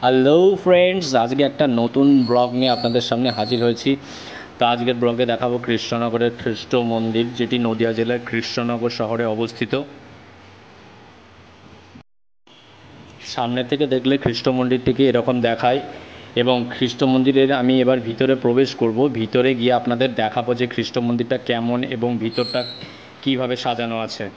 Hello friends, আজকে একটা নতুন ব্লগ নিয়ে আপনাদের সামনে হাজির হয়েছি। তো আজকের ব্লগে দেখাবো কৃষ্ণনগরের খ্রিস্ট মন্দির, যেটি নদিয়া জেলার কৃষ্ণনগর শহরে অবস্থিত। সামনে থেকে দেখলে খ্রিস্ট মন্দিরটিকে এরকম দেখায়, এবং খ্রিস্ট মন্দিরের আমি এবার ভিতরে প্রবেশ করব। ভিতরে গিয়ে আপনাদের দেখাবো যে খ্রিস্ট মন্দিরটা কেমন এবং ভিতরটা কিভাবে সাজানো আছে।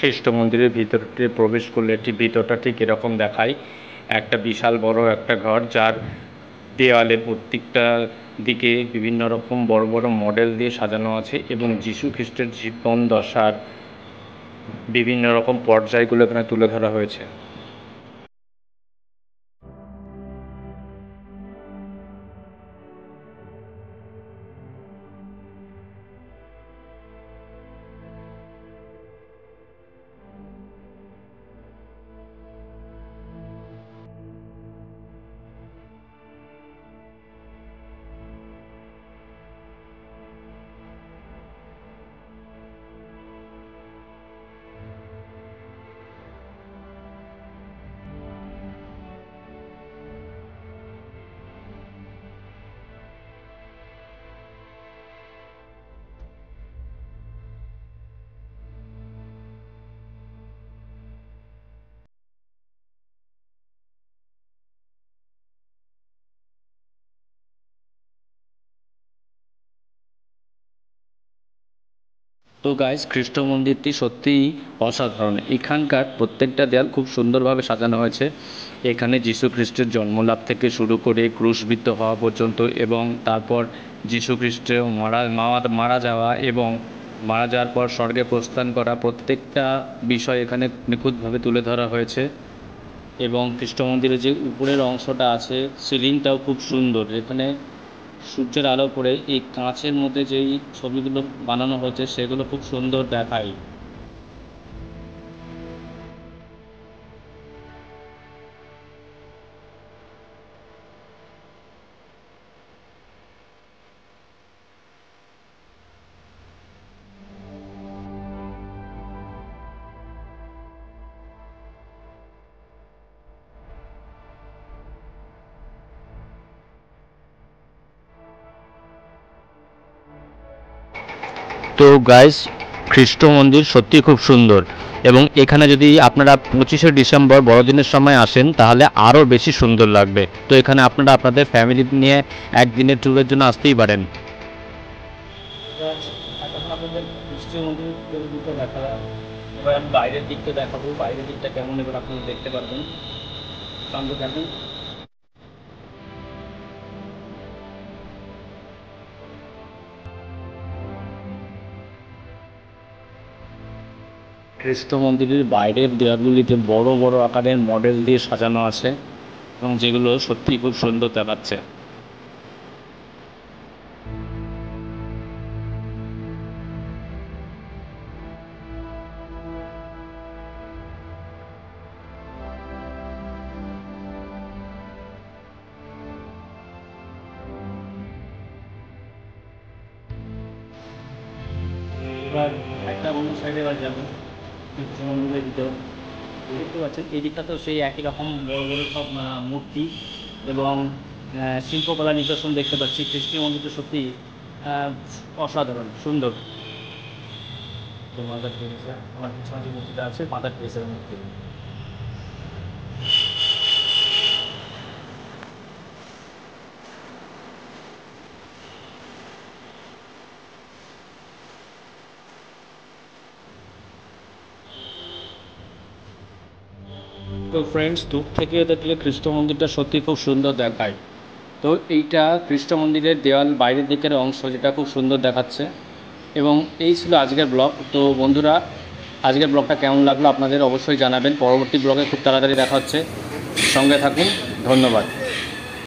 খ্রিস্ট মন্দিরের ভিতরটি প্রবেশ করলে ভিতরটা ঠিক এরকম দেখায়। একটা বিশাল বড় একটা ঘর, যার দেওয়ালে প্রত্যেকটা দিকে বিভিন্ন রকম বড় বড় মডেল দিয়ে সাজানো আছে, এবং যীশু খ্রিস্টের জীবন দশার বিভিন্ন রকম পর্যায়গুলো এখানে তুলে ধরা হয়েছে। তো গাইস, খ্রিস্ট মন্দিরটি সত্যিই অসাধারণ। এখানকার প্রত্যেকটা দেয়াল খুব সুন্দরভাবে সাজানো হয়েছে। এখানে যীশু খ্রিস্টের জন্মলাভ থেকে শুরু করে ক্রুশবিদ্ধ হওয়া পর্যন্ত, এবং তারপর যীশু খ্রিস্টের মারা যাওয়া এবং মারা যাওয়ার পর স্বর্গে প্রস্থান করা, প্রত্যেকটা বিষয় এখানে নিখুঁতভাবে তুলে ধরা হয়েছে। এবং খ্রিস্ট মন্দিরের যে উপরের অংশটা আছে, সিলিংটাও খুব সুন্দর। এখানে সূর্যের আলো পড়ে এই কাঁচের মধ্যে যেই ছবিগুলো বানানো হয়েছে সেগুলো খুব সুন্দর দেখায়। তো গাইস, খ্রিস্ট মন্দির সত্যি খুব সুন্দর, এবং এখানে যদি আপনারা 25শে ডিসেম্বর বড়দিনের সময় আসেন তাহলে আরও বেশি সুন্দর লাগবে। তো এখানে আপনারা আপনাদের ফ্যামিলি নিয়ে একদিনের ট্যুরের জন্য আসতেই পারেন। খ্রিস্ট মন্দিরের দিকটা দেখা, এবার আমি বাইরের দিকটা দেখাবো। বাইরের দিকটা কেমন এবার আপনারা দেখতে পারবেন। সঙ্গে থাকুন। খ্রিস্ট মন্দিরের বাইরের দেয়ালগুলিতে বড় বড় আকারের মডেল দিয়ে সাজানো আছে, এবং যেগুলো সত্যিই খুব সুন্দর দেখাচ্ছে। এবার একটা অন্য সাইডে এবার যাবো খ্রিস্ট মন্দিরের ভিতর। দেখতে পাচ্ছেন এই দিকটা তো সেই একই রকম বড় বড় সব মূর্তি এবং শিল্পকলা নিদর্শন দেখতে পাচ্ছি। খ্রিস্ট মন্দিরটা সত্যি অসাধারণ সুন্দর। তো মাদার টেরেসা, আমার পিছনে যে মূর্তিটা আছে মাদার টেরেসার মূর্তি। তো ফ্রেন্ডস, দূর থেকে দেখলে খ্রিস্ট মন্দিরটা সত্যি খুব সুন্দর দেখায়। তো এইটা খ্রিস্ট মন্দিরের দেওয়াল বাইরের দিকের অংশ, যেটা খুব সুন্দর দেখাচ্ছে। এবং এই ছিল আজকের ব্লগ। তো বন্ধুরা, আজকের ব্লগটা কেমন লাগলো আপনাদের অবশ্যই জানাবেন। পরবর্তী ব্লগে খুব তাড়াতাড়ি দেখা হচ্ছে, সঙ্গে থাকুন। ধন্যবাদ।